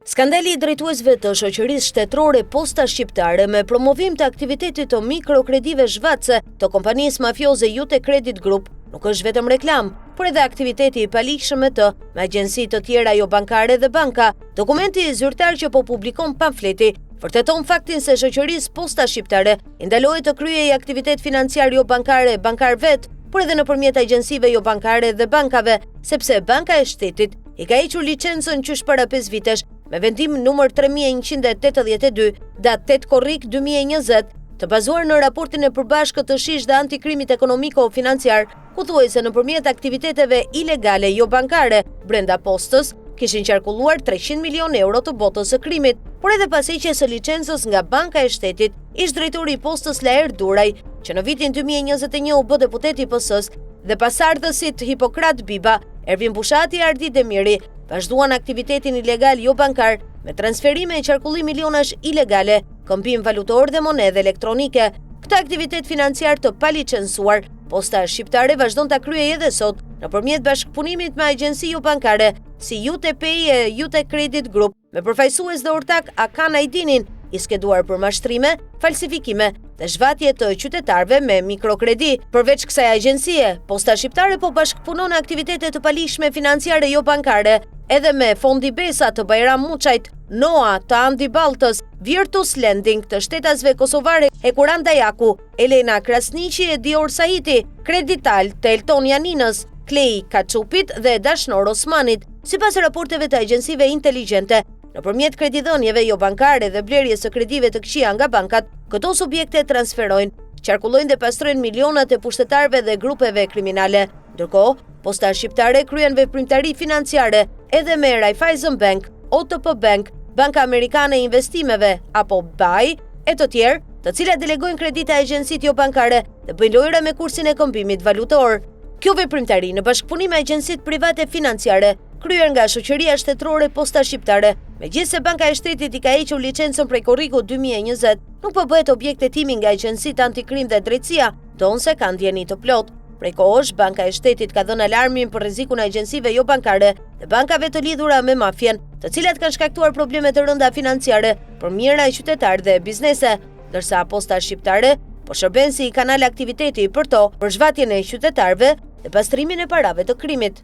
Skandali i drejtuesve të shoqërisë shtetërore Posta Shqiptare me promovim të aktivitetit të mikrokredive zhvatëse të kompanisë mafioze Jute Credit Group nuk është vetëm reklam, por edhe aktiviteti i paligjshëm me të me agjenci të tjera jo bankare dhe banka. Dokumenti zyrtar që po publikon pamfleti vërteton faktin se shoqërisë Posta Shqiptare i ndalohet të kryejë aktivitet financiar jo bankare bankar vet, por edhe nëpërmjet agjencive jo bankare dhe bankave, sepse Banka e Shtetit i ka hequr licencën qysh para 5 vitesh me vendim numër 3182 datë 8 korrik 2020, të bazuar në raportin e përbashkët të SHiSH dhe antikrimit ekonomiko-financiar, ku thuhet se nëpërmjet aktiviteteve ilegale jo bankare brenda postës kishin qarkulluar 300 milion euro të botës së krimit, por edhe pas heqjes së licencës nga Banka e Shtetit, ish drejtori i postës Laer Duraj, që në vitin 2021 u bë deputet i PS-s, dhe pasardhësit Hipokrat Biba, Ervin Bushati, Ardi Demiri, vazhduan aktivitetin ilegal jo bankar me transferime e qarkullim milionash ilegale, këmbim valutor dhe monedhe elektronike. Këtë aktivitet financiar të palicencuar, Posta Shqiptare vazhdon ta kryejë edhe sot nëpërmjet bashkëpunimit me agjenci jo bankare si UTPI e Jute Credit Group, me përfaqësues dhe ortak Akan Ajdinin, i skeduar për mashtrime, falsifikime dhe zhvatje të qytetarëve me mikrokredi. Përveç kësaj agjencie, Posta Shqiptare po bashkëpunon aktivitete të paligjshme financiare jo bankare edhe me Fondi Besa të Bajram Muçajt, Noa të Andi Balltës, Virtus Lending të shtetasve kosovare Hekuran Dajaku, Elena Krasniqi e Dior Sahiti, Kredital të Elton Janinës, Klej Kaçupit dhe Dashnor Osmanit. Sipas raporteve të agjencive inteligjente, nëpërmjet kredidhënieve jo bankare dhe blerjes së kredive të këqija nga bankat, këto subjekte transferojnë, qarkullojnë dhe pastrojnë milionat e pushtetarëve dhe grupeve kriminale. Ndërkohë, Posta Shqiptare kryen veprimtari financiare edhe me Raiffeisen Bank, OTP Bank, Banka Amerikane e Investimeve apo BAI e të tjerë, të cilat delegojnë kredite agjencitë jo bankare dhe bëjnë lojra me kursin e këmbimit valutor. Kjo veprimtari në bashkëpunim me agjencitë private financiare kryer nga shoqëria shtetërore Posta Shqiptare, megjithëse Banka e Shtetit i ka hequr licencën prej korrikut 2020, nuk po bëhet objekt hetimi nga agjencitë antikrim dhe drejtësia, donse kanë ndjeni të plot. Prej kohësh, Banka e Shtetit ka dhënë alarmin për rrezikun e agjencive jo bankare dhe bankave të lidhura me mafjen, të cilat kanë shkaktuar probleme të rënda financiare për mira e qytetarë dhe biznese, ndërsa Posta Shqiptare po shërben si kanal aktiviteti për to, për zhvatjen e qytetarëve dhe pastrimin e parave të krimit.